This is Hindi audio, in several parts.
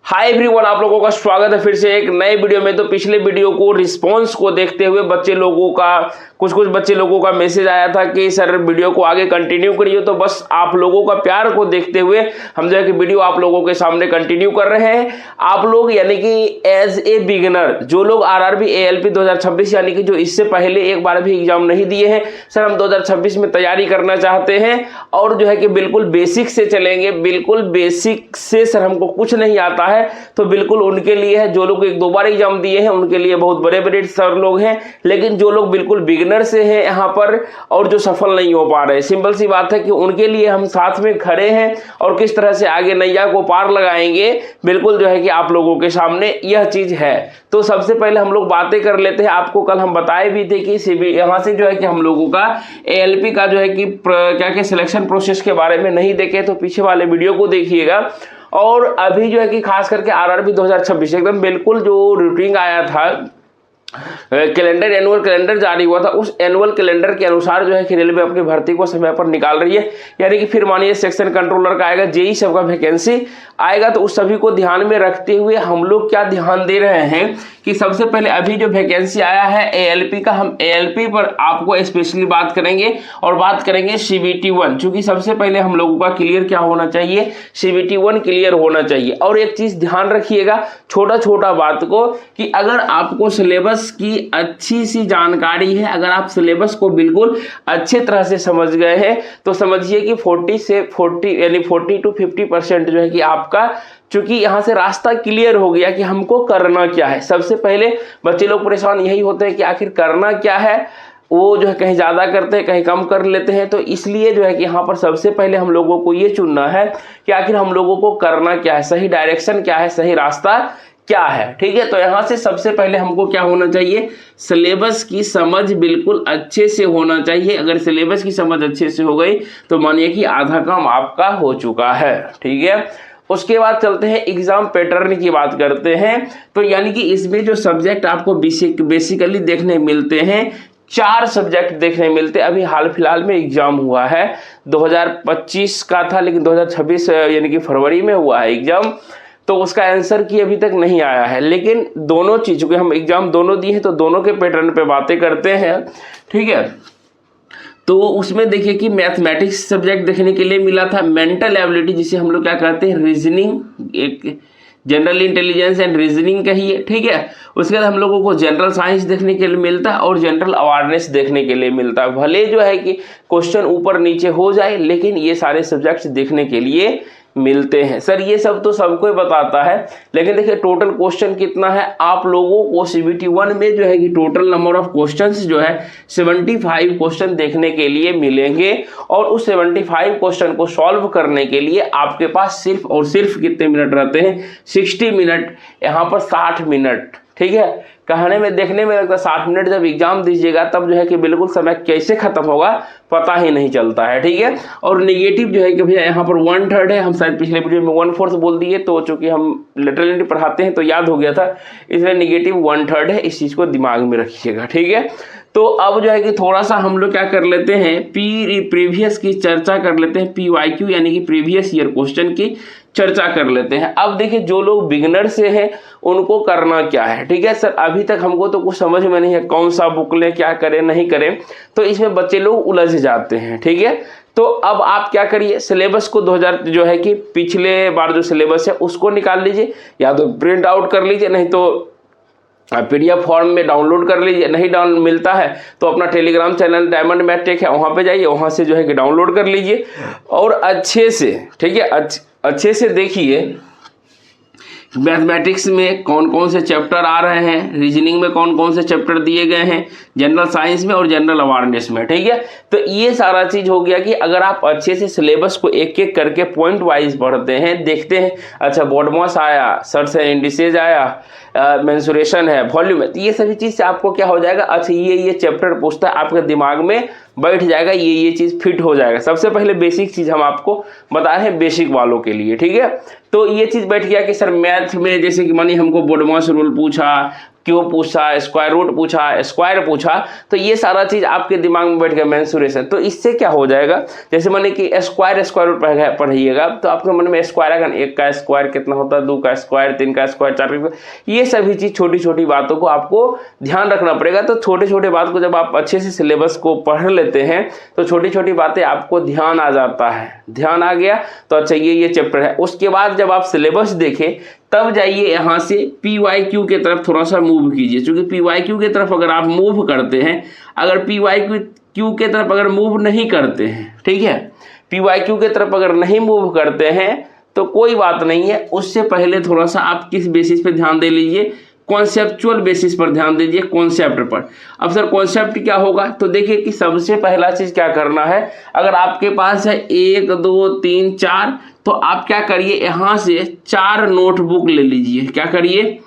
हाय एवरीवन, आप लोगों का स्वागत है फिर से एक नए वीडियो में। तो पिछले वीडियो को रिस्पांस को देखते हुए कुछ बच्चे लोगों का मैसेज आया था कि सर वीडियो को आगे कंटिन्यू करिए। तो बस आप लोगों का प्यार को देखते हुए हम जो है कि वीडियो आप लोगों के सामने कंटिन्यू कर रहे हैं। आप लोग यानी कि एज ए बिगिनर जो लोग आरआरबी एएलपी 2026 यानी कि जो इससे पहले एक बार भी एग्जाम नहीं दिए हैं, सर हम 2026 में तैयारी करना चाहते हैं और जो है कि बिल्कुल बेसिक से चलेंगे, बिल्कुल बेसिक से सर हमको कुछ नहीं आता है, तो बिल्कुल उनके लिए है। जो लोग एक दो बार एग्जाम दिए हैं उनके लिए बहुत बड़े बड़े सर लोग हैं, लेकिन जो लोग बिल्कुल बिगिनर से हैं यहाँ पर और जो सफल नहीं हो पा रहे, सिंपल सी बात है कि उनके लिए हम साथ में खड़े हैं और किस तरह से आगे नैया को पार लगाएंगे, बिल्कुल जो है कि आप लोगों के सामने यह चीज है। तो सबसे पहले हम लोग बातें कर लेते हैं। आपको कल हम बताए भी थे कि यहाँ से जो है कि हम लोगों का एएलपी का जो है कि क्या सिलेक्शन प्रोसेस के बारे में नहीं देखे तो पीछे वाले वीडियो को देखिएगा। और अभी जो है कि खास करके आरआरबी 2026 एकदम बिल्कुल जो रूटीन आया था, कैलेंडर एनुअल कैलेंडर जारी हुआ था, उस एनुअल कैलेंडर के अनुसार जो है कि रेलवे अपनी भर्ती को समय पर निकाल रही है। यानी कि फिर मानिए सेक्शन कंट्रोलर का आएगा, जेई सबका वैकेंसी आएगा, तो उस सभी को ध्यान में रखते हुए हम लोग क्या ध्यान दे रहे हैं कि सबसे पहले अभी जो वैकेंसी आया है एएलपी का, हम एएलपी पर आपको स्पेशली बात करेंगे और बात करेंगे सीबीटी 1, चूंकि सबसे पहले हम लोगों का क्लियर क्या होना चाहिए, सीबीटी 1 क्लियर होना चाहिए। और एक चीज ध्यान रखिएगा छोटा छोटा बात को, कि अगर आपको सिलेबस की अच्छी सी जानकारी है, अगर आप सिलेबस को बिल्कुल अच्छे तरह से समझ गए हैं, तो समझिए कि 40 to 50% जो है कि आपका, चूंकि यहां से रास्ता क्लियर हो गया कि हमको करना क्या है। सबसे पहले बच्चे लोग परेशान यही होते हैं कि आखिर करना क्या है, वो जो है कहीं ज्यादा करते हैं कहीं कम कर लेते हैं। तो इसलिए जो है कि यहाँ पर सबसे पहले हम लोगों को ये चुनना है कि आखिर हम लोगों को करना क्या है, सही डायरेक्शन क्या है, सही रास्ता क्या है। ठीक है, तो यहां से सबसे पहले हमको क्या होना चाहिए, सिलेबस की समझ बिल्कुल अच्छे से होना चाहिए। अगर सिलेबस की समझ अच्छे से हो गई तो मानिए कि आधा काम आपका हो चुका है। ठीक है, उसके बाद चलते हैं एग्जाम पैटर्न की बात करते हैं। तो यानी कि इसमें जो सब्जेक्ट आपको बेसिकली देखने मिलते हैं, 4 सब्जेक्ट देखने मिलते हैं। अभी हाल फिलहाल में एग्जाम हुआ है, 2025 का था लेकिन 2026 यानी कि फरवरी में हुआ है एग्जाम, तो उसका आंसर की अभी तक नहीं आया है। लेकिन दोनों चीजों के हम एग्जाम दोनों दिए हैं तो दोनों के पैटर्न पे बातें करते हैं। ठीक है, तो उसमें देखिए कि मैथमेटिक्स सब्जेक्ट देखने के लिए मिला था, मेंटल एबिलिटी जिसे हम लोग क्या कहते हैं रीजनिंग, एक जनरल इंटेलिजेंस एंड रीजनिंग कहिए। ठीक है, उसके बाद हम लोगों को जनरल साइंस देखने के लिए मिलता है और जनरल अवेयरनेस देखने के लिए मिलता है। भले जो है कि क्वेश्चन ऊपर नीचे हो जाए, लेकिन ये सारे सब्जेक्ट्स देखने के लिए मिलते हैं। सर ये सब तो सबको ही बताता है, लेकिन देखिए टोटल क्वेश्चन कितना है आप लोगों को सीबीटी 1 में जो है कि टोटल नंबर ऑफ क्वेश्चंस जो है 75 क्वेश्चन देखने के लिए मिलेंगे। और उस 75 क्वेश्चन को सॉल्व करने के लिए आपके पास सिर्फ और सिर्फ कितने मिनट रहते हैं, 60 मिनट, यहाँ पर 60 मिनट। ठीक है, कहने में देखने में लगता है 60 मिनट, जब एग्जाम दीजिएगा तब जो है कि बिल्कुल समय कैसे खत्म होगा पता ही नहीं चलता है। ठीक है, और नेगेटिव जो है कि भैया यहाँ पर 1/3 है, हम शायद पिछले वीडियो में 1/4 बोल दिए, तो चूंकि हम लिटरली पढ़ाते हैं तो याद हो गया था, इसलिए नेगेटिव 1/3 है, इस चीज को दिमाग में रखिएगा। ठीक है, तो अब जो है कि थोड़ा सा हम लोग क्या कर लेते हैं, प्रीवियस की चर्चा कर लेते हैं, PYQ यानी कि प्रीवियस ईयर क्वेश्चन की चर्चा कर लेते हैं। अब देखिए जो लोग बिगिनर से हैं उनको करना क्या है। ठीक है सर, अभी तक हमको तो कुछ समझ में नहीं है कौन सा बुक लें, क्या करें नहीं करें, तो इसमें बच्चे लोग उलझ जाते हैं। ठीक है, तो अब आप क्या करिए, सिलेबस को 2000 जो है कि पिछले बार जो सिलेबस है उसको निकाल लीजिए, या तो प्रिंट आउट कर लीजिए, नहीं तो PDF फॉर्म में डाउनलोड कर लीजिए। नहीं डाउन मिलता है तो अपना Telegram channel Diamond Math Tech है, वहाँ पे जाइए, वहाँ से जो है कि डाउनलोड कर लीजिए और अच्छे से, ठीक है, अच्छे से देखिए मैथमेटिक्स में कौन कौन से चैप्टर आ रहे हैं, रीजनिंग में कौन कौन से चैप्टर दिए गए हैं, जनरल साइंस में और जनरल अवेयरनेस में। ठीक है, तो ये सारा चीज हो गया कि अगर आप अच्छे से सिलेबस को एक एक करके पॉइंट वाइज पढ़ते हैं, देखते हैं, अच्छा बॉडमॉस आया, सर्च एंड इंडिसेज आया, मेंसुरेशन है, वॉल्यूम है, तो ये सभी चीज से आपको क्या हो जाएगा, अच्छा ये चैप्टर पूछता है, आपके दिमाग में बैठ जाएगा, ये चीज फिट हो जाएगा। सबसे पहले बेसिक चीज हम आपको बता रहे हैं बेसिक वालों के लिए। ठीक है, तो ये चीज बैठ गया कि सर मैथ में जैसे कि मानिए हमको बोडमॉस रूल पूछा, क्यूब पूछा, स्क्वायर रूट पूछा, स्क्वायर पूछा, तो ये सारा चीज आपके दिमाग में बैठ गया मेंसुरेशन। तो इससे क्या हो जाएगा, जैसे माने कि स्क्वायर रूट पढ़िएगा तो आपके मन में स्क्वायर आएगा, 1 का स्क्वायर कितना होता है, 2 का स्क्वायर, 3 का स्क्वायर, 4 का, ये सभी चीज छोटी छोटी बातों को आपको ध्यान रखना पड़ेगा। तो छोटे छोटे बात को जब आप अच्छे से सिलेबस को पढ़ लेते हैं तो छोटी छोटी बातें आपको ध्यान आ जाता है, ध्यान आ गया तो अच्छा ये चैप्टर है। उसके बाद जब आप सिलेबस देखें तब जाइए यहाँ से PYQ के तरफ थोड़ा सा मूव कीजिए, क्योंकि PYQ के तरफ अगर आप मूव करते हैं, अगर PYQ के तरफ अगर मूव नहीं करते हैं, ठीक है, PYQ के तरफ अगर नहीं मूव करते हैं तो कोई बात नहीं है, उससे पहले थोड़ा सा आप किस बेसिस पे ध्यान दे लीजिए, कॉन्सेप्चुअल बेसिस पर ध्यान दीजिए, कॉन्सेप्ट पर। अब सर कॉन्सेप्ट क्या होगा, तो देखिए कि सबसे पहला चीज क्या करना है, अगर आपके पास है 1 2 3 4 तो आप क्या करिए, यहाँ से 4 नोटबुक ले लीजिए, क्या करिए,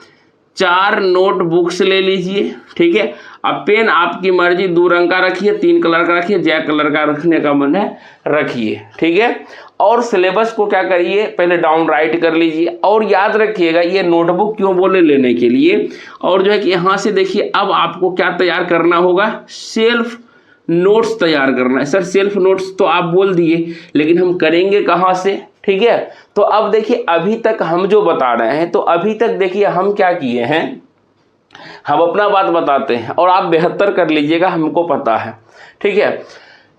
4 नोटबुक्स ले लीजिए, ठीक है। अब पेन आपकी मर्जी, 2 रंग का रखिए, 3 कलर का रखिए, जय कलर का रखने का मन है रखिए, ठीक है। और सिलेबस को क्या करिए, पहले डाउन राइट कर लीजिए, और याद रखिएगा ये नोटबुक क्यों बोले लेने के लिए, और जो है कि यहाँ से देखिए अब आपको क्या तैयार करना होगा, सेल्फ नोट्स तैयार करना है। सर सेल्फ नोट्स तो आप बोल दिए, लेकिन हम करेंगे कहाँ से, ठीक है। तो अब देखिए अभी तक हम जो बता रहे हैं, तो अभी तक देखिए हम क्या किए हैं, हम अपना बात बताते हैं और आप बेहतर कर लीजिएगा, हमको पता है, ठीक है।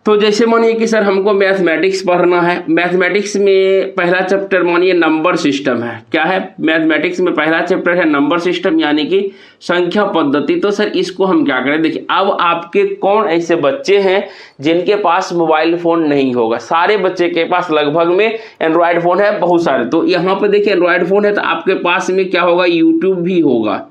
तो जैसे मानिए कि सर हमको मैथमेटिक्स पढ़ना है, मैथमेटिक्स में पहला चैप्टर मानिए नंबर सिस्टम है, क्या है, मैथमेटिक्स में पहला चैप्टर है नंबर सिस्टम यानी कि संख्या पद्धति। तो सर इसको हम क्या करें, देखिए अब आपके कौन ऐसे बच्चे हैं जिनके पास मोबाइल फ़ोन नहीं होगा, सारे बच्चे के पास लगभग में एंड्रॉयड फ़ोन है, बहुत सारे। तो यहाँ पर देखिए एंड्रॉयड फ़ोन है तो आपके पास में क्या होगा, यूट्यूब भी होगा,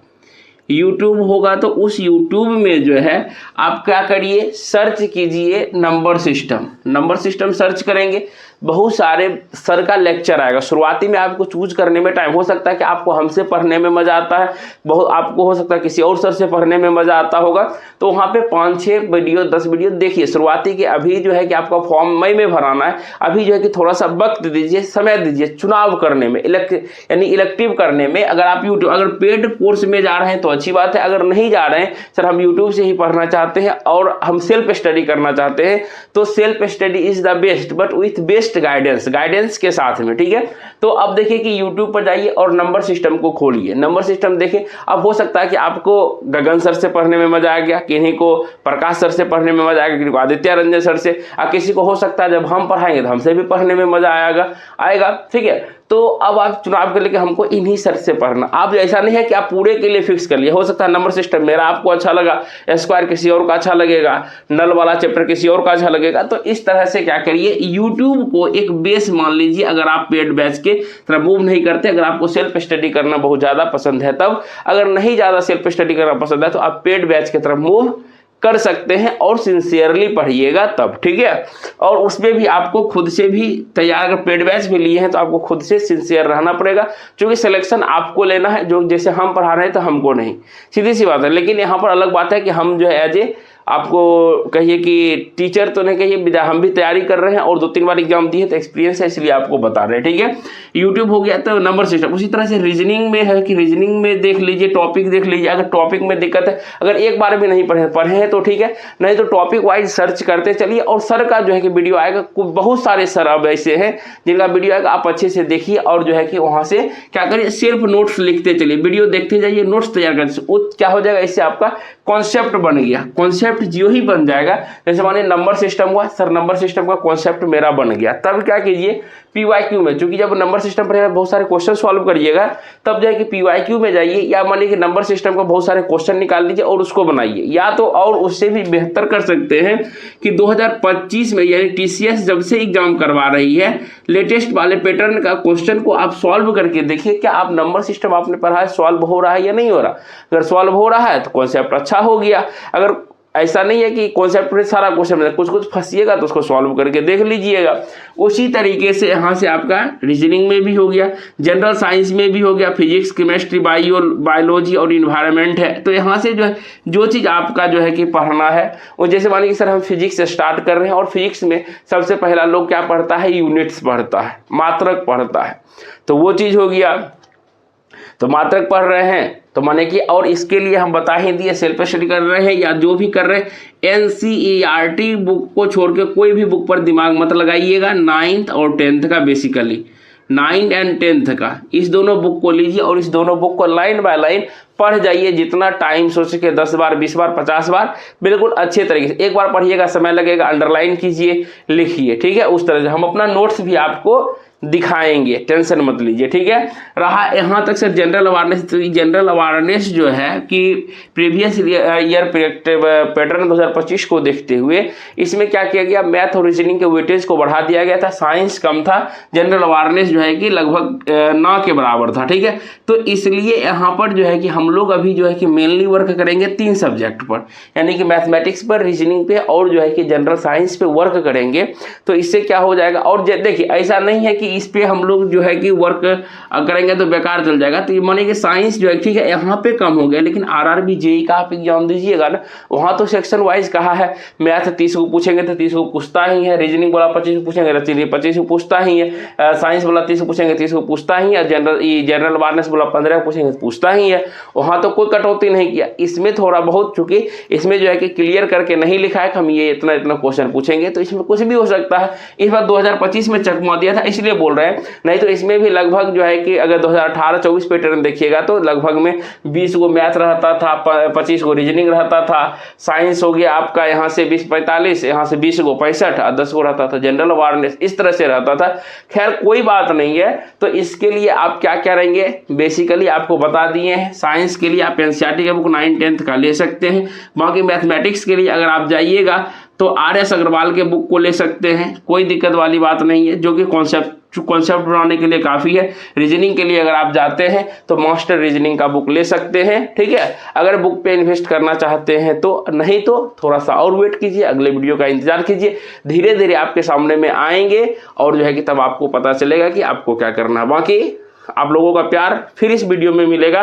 यूट्यूब होगा। तो उस यूट्यूब में जो है आप क्या करिए, सर्च कीजिए नंबर सिस्टम सर्च करेंगे, बहुत सारे सर का लेक्चर आएगा। शुरुआती में आपको चूज करने में टाइम हो सकता है कि आपको हमसे पढ़ने में मजा आता है, बहुत आपको हो सकता है किसी और सर से पढ़ने में मजा आता होगा। तो वहाँ पे 5-6 वीडियो 10 वीडियो देखिए शुरुआती के। अभी जो है कि आपका फॉर्म मई में भराना है, अभी जो है कि थोड़ा सा वक्त दीजिए, समय दीजिए चुनाव करने में, यानी इलेक्टिव करने में। अगर आप यूट्यूब अगर पेड कोर्स में जा रहे हैं तो अच्छी बात है, अगर नहीं जा रहे हैं सर हम यूट्यूब से ही पढ़ना चाहते हैं और हम सेल्फ स्टडी करना चाहते हैं, तो self study is the best, but with best guidance के साथ में, ठीक है। तो अब देखिए कि YouTube पर जाइए और नंबर सिस्टम को खोलिए, नंबर सिस्टम देखिए। अब हो सकता है कि आपको गगन सर से पढ़ने में मजा आ गया, किन्हीं को प्रकाश सर से पढ़ने में मजा आएगा, किसी को आदित्य रंजन सर से, और किसी को हो सकता है जब हम पढ़ाएंगे तो हमसे भी पढ़ने में मजा आएगा, ठीक है। तो अब आप चुनाव कर लेके हमको इन्हीं सर से पढ़ना। आप ऐसा नहीं है कि आप पूरे के लिए फिक्स कर लिए, हो सकता है नंबर सिस्टम मेरा आपको अच्छा लगा, स्क्वायर किसी और का अच्छा लगेगा, नल वाला चैप्टर किसी और का अच्छा लगेगा। तो इस तरह से क्या करिए, यूट्यूब को एक बेस मान लीजिए। अगर आप पेड बैच के तरफ मूव नहीं करते, अगर आपको सेल्फ स्टडी करना बहुत ज़्यादा पसंद है तब, अगर नहीं ज़्यादा सेल्फ स्टडी करना पसंद है तो आप पेड बैच की तरफ मूव कर सकते हैं और सिंसियरली पढ़िएगा तब, ठीक है। और उसमें भी आपको खुद से भी तैयार, अगर पेड बैच भी लिए हैं तो आपको खुद से सिंसियर रहना पड़ेगा, क्योंकि सिलेक्शन आपको लेना है, जो जैसे हम पढ़ा रहे हैं तो हमको नहीं, सीधी सी बात है। लेकिन यहाँ पर अलग बात है कि हम जो है एज ए आपको कहिए कि टीचर तो नहीं कहिए, हम भी तैयारी कर रहे हैं और 2-3 बार एग्जाम दिए तो एक्सपीरियंस है, इसलिए आपको बता रहे हैं, ठीक है। यूट्यूब हो गया तो नंबर सिस्टम। उसी तरह से रीजनिंग में है कि रीजनिंग में देख लीजिए, टॉपिक देख लीजिए। अगर टॉपिक में दिक्कत है, अगर एक बार भी नहीं पढ़े हैं तो ठीक है, नहीं तो टॉपिक वाइज सर्च करते चलिए। और सर का जो है कि वीडियो आएगा, बहुत सारे सर अब ऐसे हैं जिनका वीडियो आएगा, आप अच्छे से देखिए और जो है कि वहाँ से क्या करिए, सिर्फ नोट्स लिखते चलिए, वीडियो देखते जाइए, नोट्स तैयार करते। वो क्या हो जाएगा, इससे आपका कॉन्सेप्ट बन गया, कॉन्सेप्ट जियो ही बन जाएगा। जैसे मानिए नंबर सिस्टम हुआ, सर नंबर सिस्टम का कॉन्सेप्ट मेरा बन गया, तब क्या कीजिए PYQ में, क्योंकि जब नंबर सिस्टम पर बहुत सारे क्वेश्चन सॉल्व करिएगा तब जाके PYQ में जाइए, या मानिए कि नंबर सिस्टम का बहुत सारे क्वेश्चन निकाल लीजिए और उसको बनाइए। या तो और उससे भी बेहतर कर सकते हैं कि 2025 में यानी TCS जब से एग्जाम करवा रही है, लेटेस्ट वाले पैटर्न का क्वेश्चन को आप सॉल्व करके देखिए, क्या आप नंबर सिस्टम आपने पढ़ा है सॉल्व हो रहा है या नहीं हो रहा। अगर सॉल्व हो रहा है तो कॉन्सेप्ट अच्छा हो गया। अगर ऐसा नहीं है कि कॉन्सेप्ट में सारा क्वेश्चन कुछ फंसिएगा तो उसको सॉल्व करके देख लीजिएगा। उसी तरीके से यहाँ से आपका रीजनिंग में भी हो गया, जनरल साइंस में भी हो गया, फिजिक्स, केमिस्ट्री, बायोलॉजी और इन्वायरमेंट है। तो यहाँ से जो है जो चीज़ आपका जो है कि पढ़ना है वो, जैसे मानिए कि सर हम फिजिक्स से स्टार्ट कर रहे हैं और फिजिक्स में सबसे पहला लोग क्या पढ़ता है, यूनिट्स पढ़ता है, मात्रक पढ़ता है, तो वो चीज़ हो गया। तो मात्रक पढ़ रहे हैं तो माने कि, और इसके लिए हम बता ही दिए सेल्फ स्टडी कर रहे हैं या जो भी कर रहे हैं, NCERT बुक को छोड़ के कोई भी बुक पर दिमाग मत लगाइएगा। 9th और 10th का, बेसिकली 9th एंड 10th का, इस दोनों बुक को लीजिए और इस दोनों बुक को लाइन बाय लाइन पढ़ जाइए, जितना टाइम सोच सके, 10 बार, 20 बार, 50 बार, बिल्कुल अच्छे तरीके से। एक बार पढ़िएगा, समय लगेगा, अंडरलाइन कीजिए, लिखिए, ठीक है। उस तरह से हम अपना नोट्स भी आपको दिखाएंगे, टेंशन मत लीजिए, ठीक है। रहा यहाँ तक सर जनरल अवेयरनेस, तो जनरल अवेयरनेस जो है कि प्रीवियस ईयर पैटर्न 2025 को देखते हुए इसमें क्या किया गया, मैथ और रीजनिंग के वेटेज को बढ़ा दिया गया था, साइंस कम था, जनरल अवेयरनेस जो है कि लगभग ना के बराबर था, ठीक है। तो इसलिए यहाँ पर जो है कि हम लोग अभी जो है कि मेनली वर्क करेंगे 3 सब्जेक्ट पर, यानी कि मैथमेटिक्स पर, रीजनिंग पे और जो है कि जनरल साइंस पे वर्क करेंगे। तो इससे क्या हो जाएगा, और देखिए ऐसा नहीं है कि इस पे हम लोग जो है कि वर्क करेंगे तो बेकार चल जाएगा। तो ये माने कि साइंस जो है ठीक है यहाँ पे कम हो गया, लेकिन RRB JEE का आप एग्जाम दीजिएगा ना, वहाँ तो सेक्शन वाइज कहा है, मैथ 30 को पूछेंगे तो 30 को पूछता ही है, रीजनिंग वाला 25 को पूछेंगे तो 25 को पूछता ही है, साइंस वाला 30 को पूछेंगे 30 को पूछता ही है, जनरल अवेयरनेस वाला 15 को पूछेंगे तो पूछता ही है। वहाँ तो कोई कटौती नहीं किया। इसमें थोड़ा बहुत, चूंकि इसमें जो है कि क्लियर करके नहीं लिखा है कि हम ये इतना इतना क्वेश्चन पूछेंगे, तो इसमें कुछ भी हो सकता है। इस बार 2025 में चकमा दिया था इसलिए बोल रहे हैं, नहीं तो इसमें भी लगभग जो है कि अगर 2018-24 पैटर्न देखिएगा तो लगभग में 20 को मैथ रहता था, 25 को रीजनिंग रहता था, साइंस हो गया आपका यहाँ से 20-45, यहाँ से 20 को 65 और 10 को रहता था जनरल अवेयरनेस, इस तरह से रहता था। खैर कोई बात नहीं है। तो इसके लिए आप क्या करेंगे, बेसिकली आपको बता दिए हैं। साइंस के लिए आप NCERT का बुक 9th 10th का ले सकते हैं। बाकी मैथमेटिक्स के लिए अगर आप जाइएगा तो RS अग्रवाल के बुक को ले सकते हैं, कोई दिक्कत वाली बात नहीं है, जो कि कॉन्सेप्ट बनाने के लिए काफ़ी है। रीजनिंग के लिए अगर आप जाते हैं तो मास्टर रीजनिंग का बुक ले सकते हैं, ठीक है, अगर बुक पे इन्वेस्ट करना चाहते हैं तो। नहीं तो थोड़ा सा और वेट कीजिए, अगले वीडियो का इंतजार कीजिए, धीरे धीरे आपके सामने में आएंगे और जो है कि तब आपको पता चलेगा कि आपको क्या करना है। बाकी आप लोगों का प्यार फिर इस वीडियो में मिलेगा।